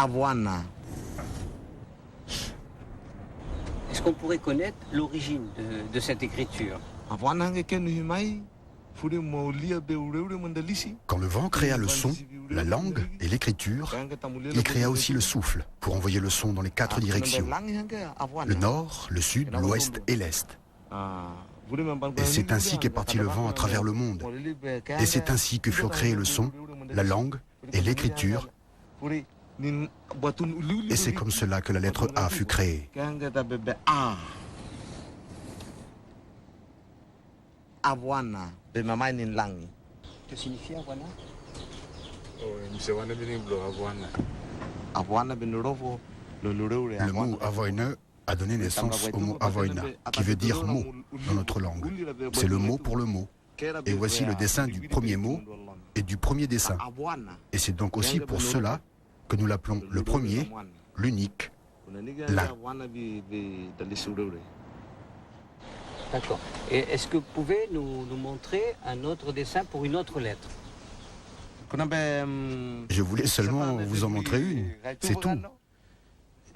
Avoana. Est-ce qu'on pourrait connaître l'origine de cette écriture? Quand le vent créa le son, la langue et l'écriture, il créa aussi le souffle pour envoyer le son dans les 4 directions, le nord, le sud, l'ouest et l'est. Et c'est ainsi qu'est parti le vent à travers le monde. Et c'est ainsi que furent créés le son, la langue et l'écriture. Et c'est comme cela que la lettre A fut créée. Avoana. Que signifie Avoana? Le mot Avoine a donné naissance au mot Avoina, qui veut dire mot dans notre langue. C'est le mot pour le mot. Et voici le dessin du premier mot et du premier dessin. Et c'est donc aussi pour cela que nous l'appelons le premier, l'unique, l'un. D'accord. Et est-ce que vous pouvez nous montrer un autre dessin pour une autre lettre? Je voulais seulement vous en montrer une, c'est tout.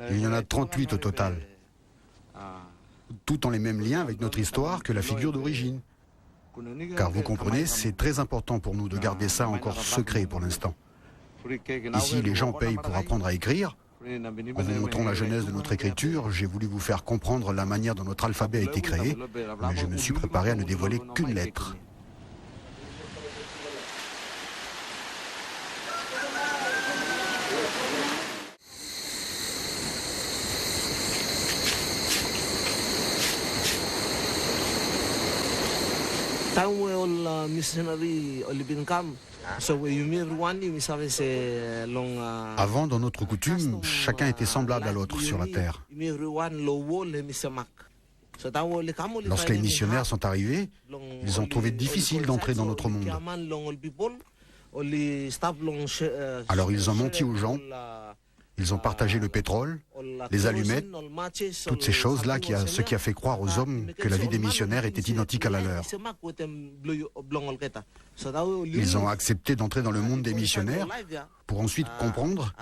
Il y en a 38 au total. Tout en les mêmes liens avec notre histoire que la figure d'origine. Car vous comprenez, c'est très important pour nous de garder ça encore secret pour l'instant. Ici, les gens payent pour apprendre à écrire. En vous montrant la genèse de notre écriture, j'ai voulu vous faire comprendre la manière dont notre alphabet a été créé, mais je me suis préparé à ne dévoiler qu'une lettre. Avant, dans notre coutume, chacun était semblable à l'autre sur la terre. Lorsque les missionnaires sont arrivés, ils ont trouvé difficile d'entrer dans notre monde. Alors ils ont menti aux gens, ils ont partagé le pétrole, les allumettes, toutes ces choses-là, ce qui a fait croire aux hommes que la vie des missionnaires était identique à la leur. Ils ont accepté d'entrer dans le monde des missionnaires pour ensuite comprendre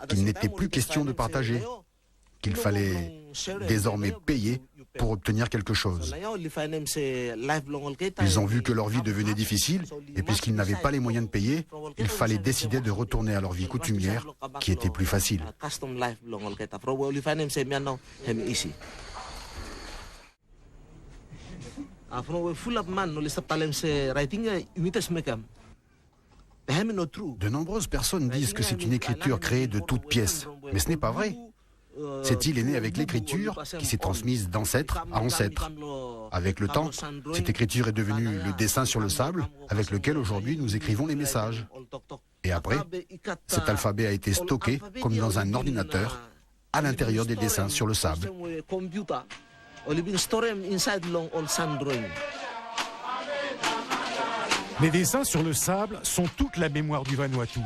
qu'il n'était plus question de partager, qu'il fallait désormais payer pour obtenir quelque chose. Ils ont vu que leur vie devenait difficile et puisqu'ils n'avaient pas les moyens de payer, il fallait décider de retourner à leur vie coutumière qui était plus facile. De nombreuses personnes disent que c'est une écriture créée de toutes pièces, mais ce n'est pas vrai. Cette île est née avec l'écriture qui s'est transmise d'ancêtre à ancêtre. Avec le temps, cette écriture est devenue le dessin sur le sable avec lequel aujourd'hui nous écrivons les messages. Et après, cet alphabet a été stocké comme dans un ordinateur à l'intérieur des dessins sur le sable. Les dessins sur le sable sont toute la mémoire du Vanuatu.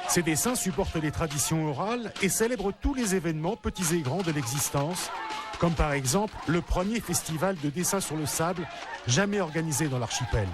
Ces dessins supportent les traditions orales et célèbrent tous les événements, petits et grands, de l'existence, comme par exemple le premier festival de dessin sur le sable jamais organisé dans l'archipel.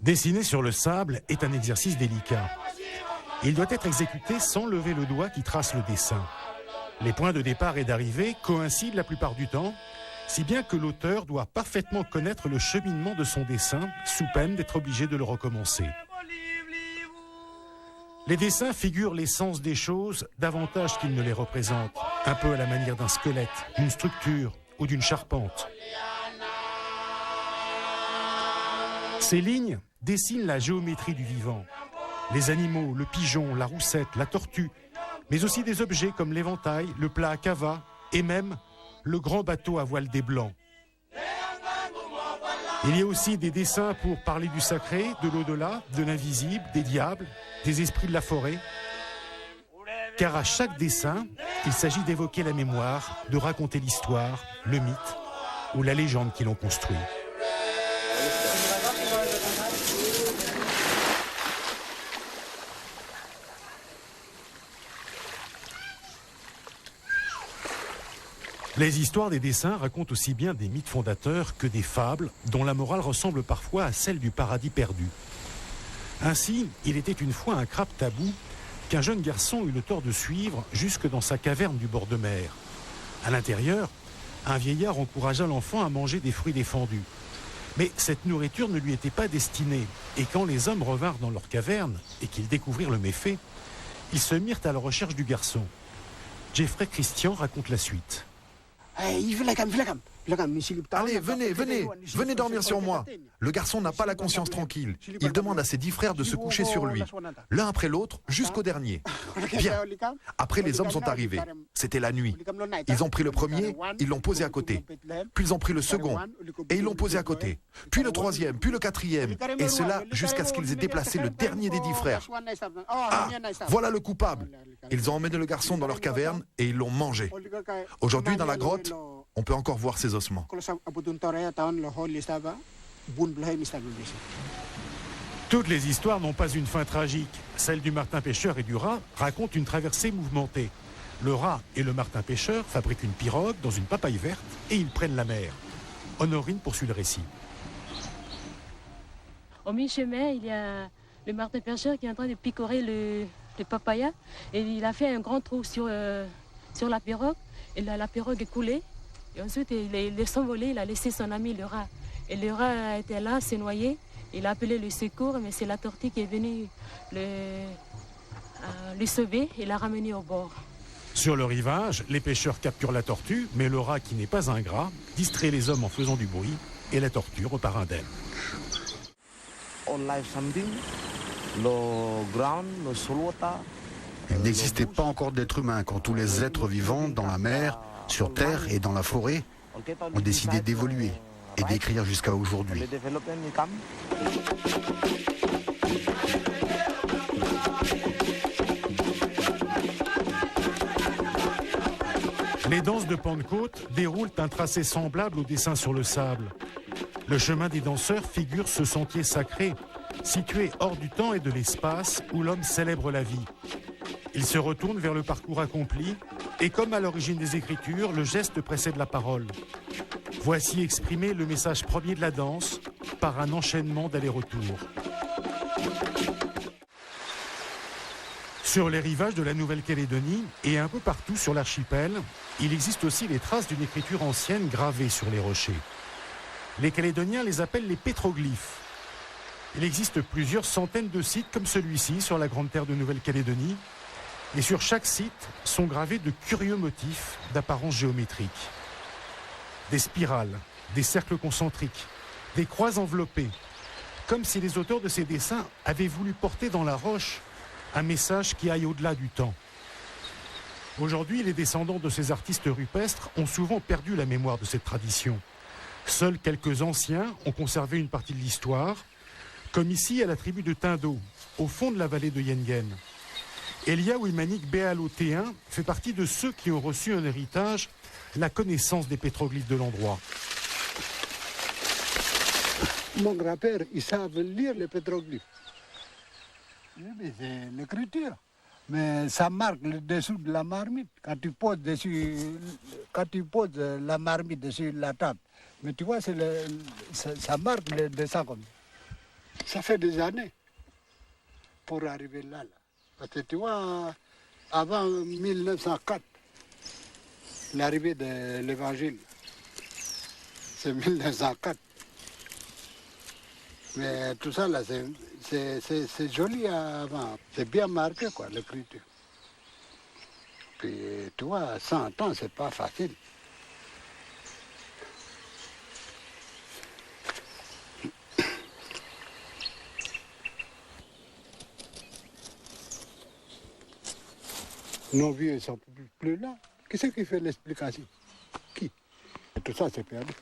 Dessiner sur le sable est un exercice délicat. Il doit être exécuté sans lever le doigt qui trace le dessin. Les points de départ et d'arrivée coïncident la plupart du temps, si bien que l'auteur doit parfaitement connaître le cheminement de son dessin, sous peine d'être obligé de le recommencer. Les dessins figurent l'essence des choses davantage qu'ils ne les représentent, un peu à la manière d'un squelette, d'une structure ou d'une charpente. Ces lignes dessinent la géométrie du vivant. Les animaux, le pigeon, la roussette, la tortue, mais aussi des objets comme l'éventail, le plat à cava et même le grand bateau à voile des Blancs. Il y a aussi des dessins pour parler du sacré, de l'au-delà, de l'invisible, des diables, des esprits de la forêt. Car à chaque dessin, il s'agit d'évoquer la mémoire, de raconter l'histoire, le mythe ou la légende qui l'ont construit. Les histoires des dessins racontent aussi bien des mythes fondateurs que des fables dont la morale ressemble parfois à celle du paradis perdu. Ainsi, il était une fois un crabe tabou qu'un jeune garçon eut le tort de suivre jusque dans sa caverne du bord de mer. À l'intérieur, un vieillard encouragea l'enfant à manger des fruits défendus. Mais cette nourriture ne lui était pas destinée, et quand les hommes revinrent dans leur caverne et qu'ils découvrirent le méfait, ils se mirent à la recherche du garçon. Jeffrey Christian raconte la suite. Allez, venez dormir sur moi. Le garçon n'a pas la conscience tranquille. Il demande à ses 10 frères de se coucher sur lui, l'un après l'autre, jusqu'au dernier. Bien. Après, les hommes sont arrivés. C'était la nuit. Ils ont pris le premier, ils l'ont posé à côté. Puis ils ont pris le second, et ils l'ont posé à côté. Puis le troisième, puis le quatrième. Et cela jusqu'à ce qu'ils aient déplacé le dernier des 10 frères. Ah, voilà le coupable. Ils ont emmené le garçon dans leur caverne et ils l'ont mangé. Aujourd'hui, dans la grotte, on peut encore voir ses ossements. Toutes les histoires n'ont pas une fin tragique. Celle du martin pêcheur et du rat raconte une traversée mouvementée. Le rat et le martin pêcheur fabriquent une pirogue dans une papaye verte et ils prennent la mer. Honorine poursuit le récit. Au mi-chemin, il y a le martin pêcheur qui est en train de picorer le papaya et il a fait un grand trou sur la pirogue et la pirogue est coulée. Et ensuite, il est s'envolé, il a laissé son ami le rat. Et le rat était là, s'est noyé. Il a appelé le secours, mais c'est la tortue qui est venue le sauver et l'a ramené au bord. Sur le rivage, les pêcheurs capturent la tortue, mais le rat, qui n'est pas ingrat, distrait les hommes en faisant du bruit, et la tortue repart indemne. Il n'existait pas encore d'être humain quand tous les êtres vivants dans la mer, sur terre et dans la forêt ont décidé d'évoluer et d'écrire jusqu'à aujourd'hui. Les danses de Pentecôte déroulent un tracé semblable au dessin sur le sable. Le chemin des danseurs figure ce sentier sacré, situé hors du temps et de l'espace où l'homme célèbre la vie. Il se retourne vers le parcours accompli et comme à l'origine des Écritures, le geste précède la parole. Voici exprimé le message premier de la danse par un enchaînement d'allers-retours. Sur les rivages de la Nouvelle-Calédonie et un peu partout sur l'archipel, il existe aussi les traces d'une écriture ancienne gravée sur les rochers. Les Calédoniens les appellent les pétroglyphes. Il existe plusieurs centaines de sites comme celui-ci sur la grande terre de Nouvelle-Calédonie. Et sur chaque site sont gravés de curieux motifs d'apparence géométrique. Des spirales, des cercles concentriques, des croix enveloppées, comme si les auteurs de ces dessins avaient voulu porter dans la roche un message qui aille au-delà du temps. Aujourd'hui, les descendants de ces artistes rupestres ont souvent perdu la mémoire de cette tradition. Seuls quelques anciens ont conservé une partie de l'histoire, comme ici à la tribu de Tindo, au fond de la vallée de Yengen. Elia Wimanik Béalo-T1 fait partie de ceux qui ont reçu un héritage, la connaissance des pétroglyphes de l'endroit. Mon grand-père, ils savent lire les pétroglyphes. Mais c'est l'écriture. Mais ça marque le dessous de la marmite. Quand tu poses la marmite dessus la table. Mais tu vois, ça marque le dessin comme ça. Ça fait des années pour arriver là. Parce que tu vois, avant 1904, l'arrivée de l'évangile, c'est 1904. Mais tout ça là, c'est joli avant. C'est bien marqué, quoi, l'écriture. Puis, tu vois, 100 ans, c'est pas facile. Nos vieux ne sont plus là. Qui c'est qui fait l'explication? Qui? Et tout ça, c'est perdu.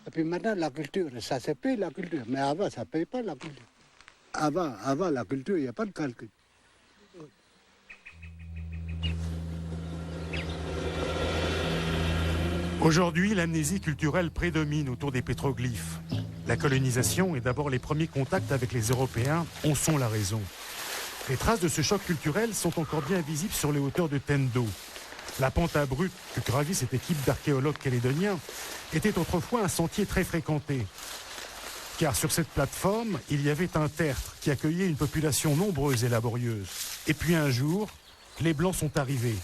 Et puis maintenant, la culture, ça se paye la culture. Mais avant, ça ne paye pas la culture. Avant la culture, il n'y a pas de calcul. Aujourd'hui, l'amnésie culturelle prédomine autour des pétroglyphes. La colonisation et d'abord les premiers contacts avec les Européens en sont la raison. Les traces de ce choc culturel sont encore bien visibles sur les hauteurs de Tendo. La pente abrupte que gravit cette équipe d'archéologues calédoniens était autrefois un sentier très fréquenté. Car sur cette plateforme, il y avait un tertre qui accueillait une population nombreuse et laborieuse. Et puis un jour, les Blancs sont arrivés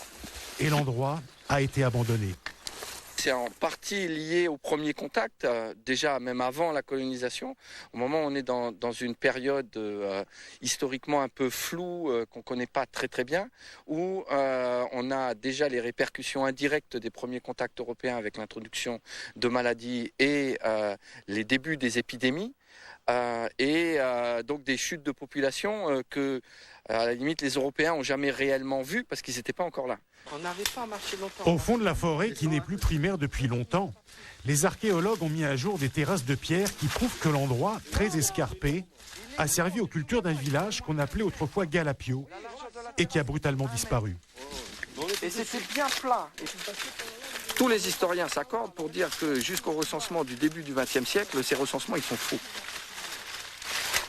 et l'endroit a été abandonné. C'est en partie lié au premier contact, déjà même avant la colonisation, au moment où on est dans une période historiquement un peu floue, qu'on ne connaît pas très très bien, où on a déjà les répercussions indirectes des premiers contacts européens avec l'introduction de maladies et les débuts des épidémies, et donc des chutes de population que, à la limite, les Européens n'ont jamais réellement vues parce qu'ils n'étaient pas encore là. On n'arrive pas à marcher longtemps. Au fond de la forêt, qui n'est plus primaire depuis longtemps, les archéologues ont mis à jour des terrasses de pierre qui prouvent que l'endroit, très escarpé, a servi aux cultures d'un village qu'on appelait autrefois Galapio et qui a brutalement disparu. Et c'était bien plat. Tous les historiens s'accordent pour dire que jusqu'au recensement du début du XXe siècle, ces recensements ils sont faux.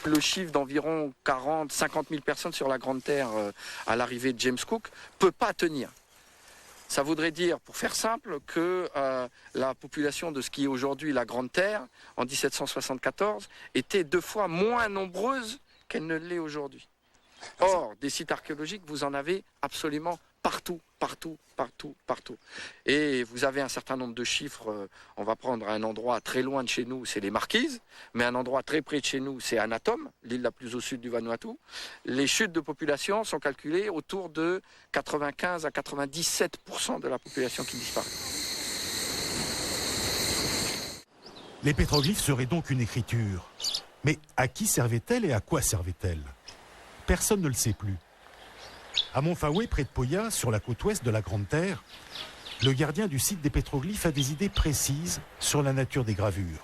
Le chiffre d'environ 40, 50 000 personnes sur la Grande Terre à l'arrivée de James Cook peut pas tenir. Ça voudrait dire, pour faire simple, que la population de ce qui est aujourd'hui la Grande Terre, en 1774, était 2 fois moins nombreuse qu'elle ne l'est aujourd'hui. Or, des sites archéologiques, vous en avez absolument partout, partout, partout, partout. Et vous avez un certain nombre de chiffres. On va prendre un endroit très loin de chez nous, c'est les Marquises, mais un endroit très près de chez nous, c'est Anatom, l'île la plus au sud du Vanuatu. Les chutes de population sont calculées autour de 95 à 97% de la population qui disparaît. Les pétroglyphes seraient donc une écriture. Mais à qui servait-elle et à quoi servait-elle? Personne ne le sait plus. À Montfaoué, près de Poya, sur la côte ouest de la Grande Terre, le gardien du site des pétroglyphes a des idées précises sur la nature des gravures.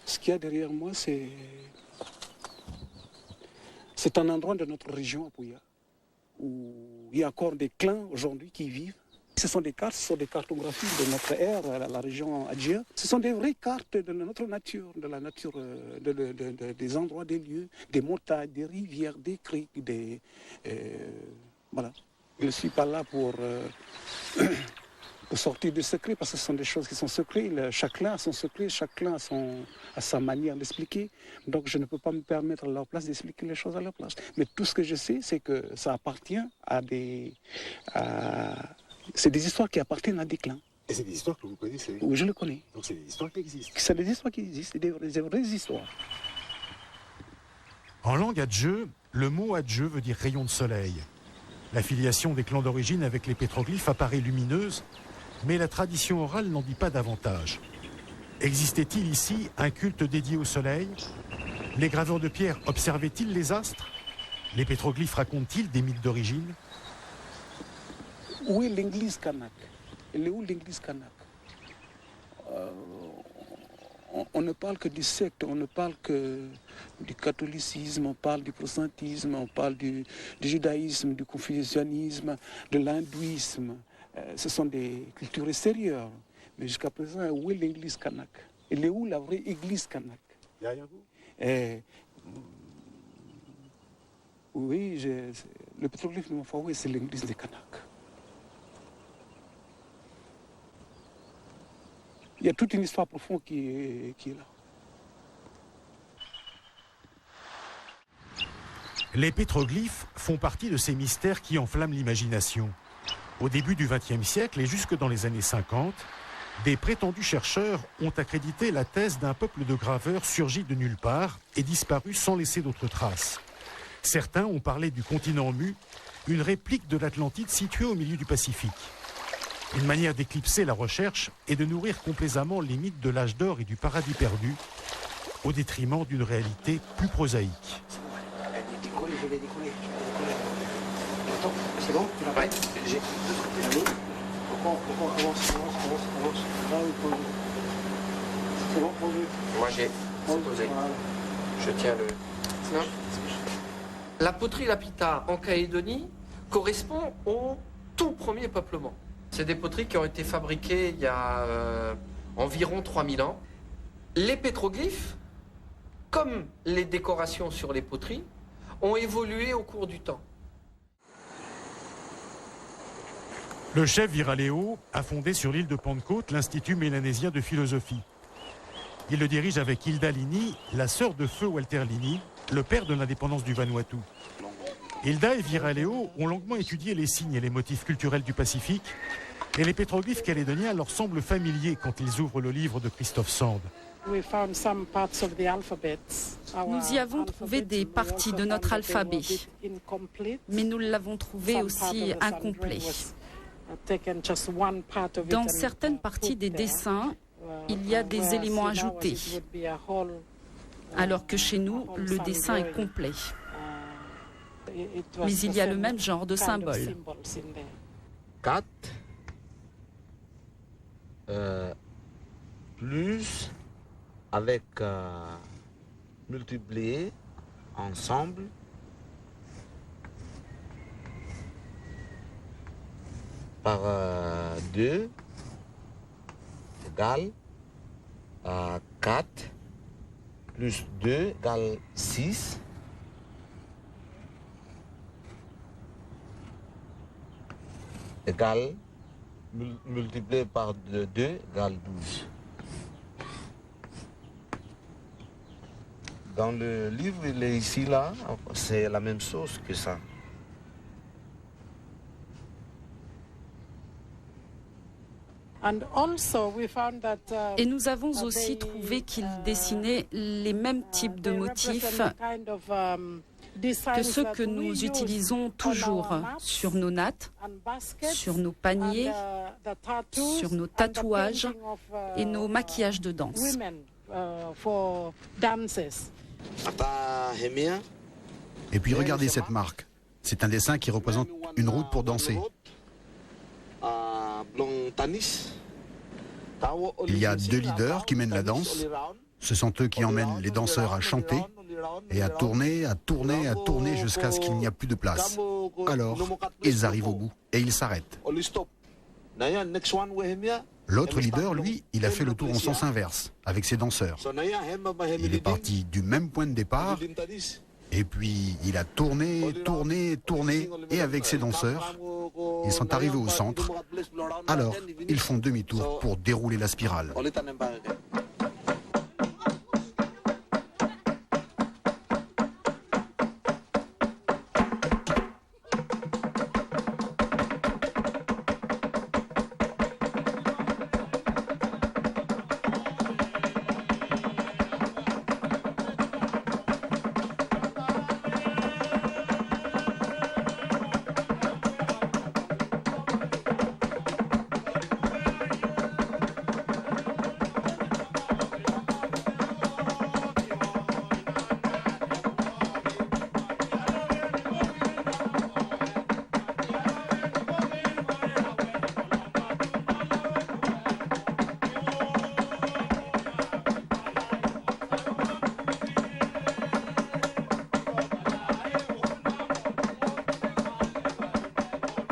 Ce qu'il y a derrière moi, c'est un endroit de notre région à Poya, où il y a encore des clans aujourd'hui qui y vivent. Ce sont des cartographies de notre ère, la région Adjia. Ce sont des vraies cartes de notre nature, de la nature des endroits, des lieux, des montagnes, des rivières, des criques, voilà. Je ne suis pas là pour sortir du secret, parce que ce sont des choses qui sont secrètes. Chaque clan a son secret, chaque clan a sa manière d'expliquer. Donc je ne peux pas me permettre à leur place d'expliquer les choses à leur place. Mais tout ce que je sais, c'est que ça appartient à c'est des histoires qui appartiennent à des clans. Et c'est des histoires que vous connaissez? Oui, je le connais. Donc c'est des histoires qui existent? C'est des histoires qui existent, des vraies histoires. En langue adjeu, le mot adjeu veut dire rayon de soleil. La filiation des clans d'origine avec les pétroglyphes apparaît lumineuse, mais la tradition orale n'en dit pas davantage. Existait-il ici un culte dédié au soleil? Les graveurs de pierre observaient-ils les astres? Les pétroglyphes racontent-ils des mythes d'origine? Où est l'église kanak? Elle est où l'église kanak? On ne parle que du secte, on ne parle que du catholicisme, on parle du protestantisme, on parle du judaïsme, du confucianisme, de l'hindouisme. Ce sont des cultures extérieures. Mais jusqu'à présent, où est l'église kanak? Elle est où la vraie église kanak? Derrière vous? Oui, le pétroglyphe de Montfaoué, c'est l'église des Kanaks. Il y a toute une histoire profonde qui est là. Les pétroglyphes font partie de ces mystères qui enflamment l'imagination. Au début du XXe siècle et jusque dans les années 50, des prétendus chercheurs ont accrédité la thèse d'un peuple de graveurs surgi de nulle part et disparu sans laisser d'autres traces. Certains ont parlé du continent mu, une réplique de l'Atlantide située au milieu du Pacifique. Une manière d'éclipser la recherche et de nourrir complaisamment les mythes de l'âge d'or et du paradis perdu, au détriment d'une réalité plus prosaïque. Je vais décoller. Attends, c'est bon? Tu l'as fait? J'ai deux trucs. Pourquoi on avance? Moi j'ai posé. Je tiens le... Non. La poterie Lapita en Calédonie correspond au tout premier peuplement. C'est des poteries qui ont été fabriquées il y a environ 3000 ans. Les pétroglyphes, comme les décorations sur les poteries, ont évolué au cours du temps. Le chef Viraleo a fondé sur l'île de Pentecôte l'Institut mélanésien de philosophie. Il le dirige avec Hilda Lini, la sœur de feu Walter Lini, le père de l'indépendance du Vanuatu. Hilda et Viraleo ont longuement étudié les signes et les motifs culturels du Pacifique, et les pétroglyphes calédoniens leur semblent familiers quand ils ouvrent le livre de Christophe Sand. Nous y avons trouvé des parties de notre alphabet, mais nous l'avons trouvé aussi incomplet. Dans certaines parties des dessins, il y a des éléments ajoutés, alors que chez nous, le dessin est complet. Mais il y a le même genre de symbole. 4 plus avec multiplié ensemble par 2 égale 4 plus 2 égale 6 égale multiplié par 2 égale 12. Dans le livre, il est ici, là, c'est la même chose que ça. Et nous avons aussi trouvé qu'il dessinait les mêmes types de motifs que ceux que nous utilisons toujours sur nos nattes, sur nos paniers, sur nos tatouages et nos maquillages de danse. Et puis regardez cette marque. C'est un dessin qui représente une route pour danser. Il y a 2 leaders qui mènent la danse. Ce sont eux qui emmènent les danseurs à chanter et à tourner, à tourner, à tourner jusqu'à ce qu'il n'y a plus de place. Alors, ils arrivent au bout et ils s'arrêtent. L'autre leader, lui, il a fait le tour en sens inverse avec ses danseurs. Il est parti du même point de départ et puis il a tourné, tourné, tourné et avec ses danseurs, ils sont arrivés au centre. Alors, ils font demi-tour pour dérouler la spirale.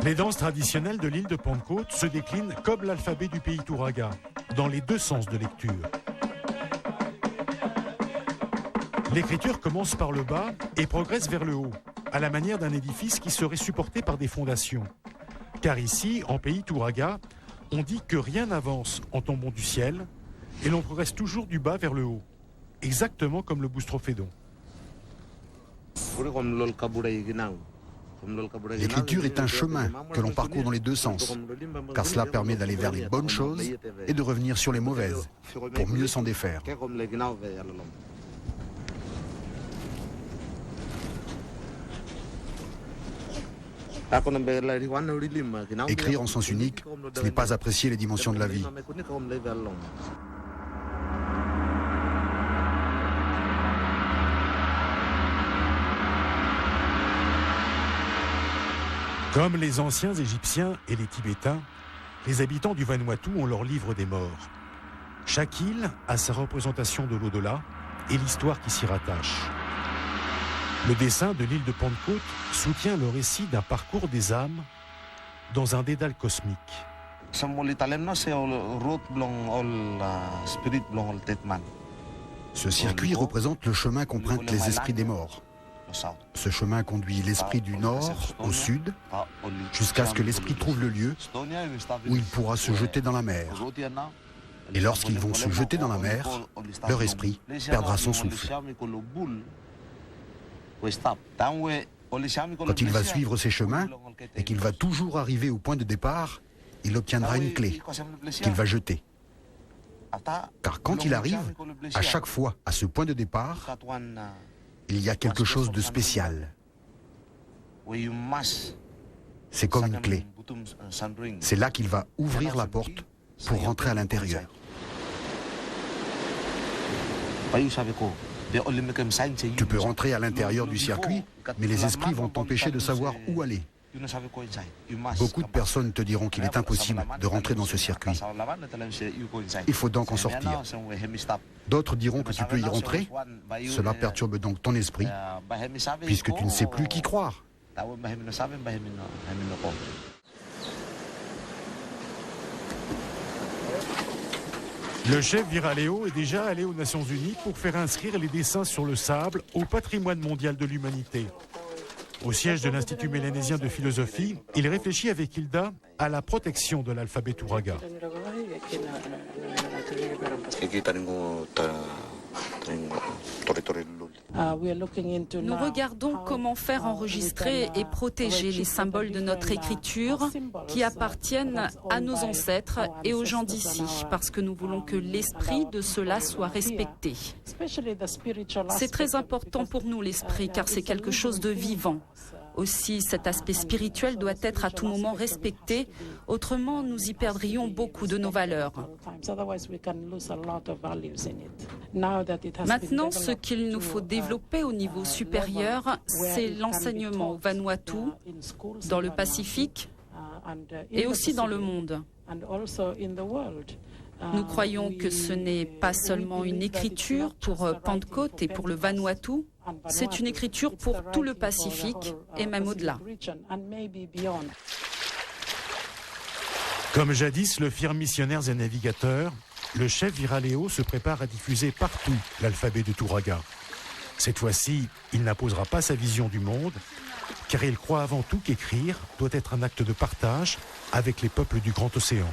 Les danses traditionnelles de l'île de Pentecôte se déclinent comme l'alphabet du pays Touraga, dans les 2 sens de lecture. L'écriture commence par le bas et progresse vers le haut, à la manière d'un édifice qui serait supporté par des fondations. Car ici, en pays Touraga, on dit que rien n'avance en tombant du ciel et l'on progresse toujours du bas vers le haut, exactement comme le boustrophédon. L'écriture est un chemin que l'on parcourt dans les 2 sens, car cela permet d'aller vers les bonnes choses et de revenir sur les mauvaises, pour mieux s'en défaire. Écrire en sens unique, ce n'est pas apprécier les dimensions de la vie. Comme les anciens Égyptiens et les Tibétains, les habitants du Vanuatu ont leur livre des morts. Chaque île a sa représentation de l'au-delà et l'histoire qui s'y rattache. Le dessin de l'île de Pentecôte soutient le récit d'un parcours des âmes dans un dédale cosmique. Ce circuit représente le chemin qu'empruntent les esprits des morts. Ce chemin conduit l'esprit du nord au sud, jusqu'à ce que l'esprit trouve le lieu où il pourra se jeter dans la mer. Et lorsqu'ils vont se jeter dans la mer, leur esprit perdra son souffle. Quand il va suivre ces chemins et qu'il va toujours arriver au point de départ, il obtiendra une clé qu'il va jeter. Car quand il arrive, à chaque fois à ce point de départ, il y a quelque chose de spécial. C'est comme une clé. C'est là qu'il va ouvrir la porte pour rentrer à l'intérieur. Tu peux rentrer à l'intérieur du circuit, mais les esprits vont t'empêcher de savoir où aller. Beaucoup de personnes te diront qu'il est impossible de rentrer dans ce circuit. Il faut donc en sortir. D'autres diront que tu peux y rentrer. Cela perturbe donc ton esprit, puisque tu ne sais plus qui croire. Le chef Viraleo est déjà allé aux Nations Unies pour faire inscrire les dessins sur le sable au patrimoine mondial de l'humanité. Au siège de l'Institut mélanésien de philosophie, il réfléchit avec Hilda à la protection de l'alphabet Turaga. Nous regardons comment faire enregistrer et protéger les symboles de notre écriture qui appartiennent à nos ancêtres et aux gens d'ici, parce que nous voulons que l'esprit de cela soit respecté. C'est très important pour nous, l'esprit, car c'est quelque chose de vivant. Aussi, cet aspect spirituel doit être à tout moment respecté, autrement nous y perdrions beaucoup de nos valeurs. Maintenant, ce qu'il nous faut développer au niveau supérieur, c'est l'enseignement au Vanuatu, dans le Pacifique et aussi dans le monde. Nous croyons que ce n'est pas seulement une écriture pour Pentecôte et pour le Vanuatu, c'est une écriture pour tout le Pacifique et même au-delà. Comme jadis le firent missionnaires et navigateurs, le chef Viraleo se prépare à diffuser partout l'alphabet de Turaga. Cette fois-ci, il n'imposera pas sa vision du monde, car il croit avant tout qu'écrire doit être un acte de partage avec les peuples du grand océan.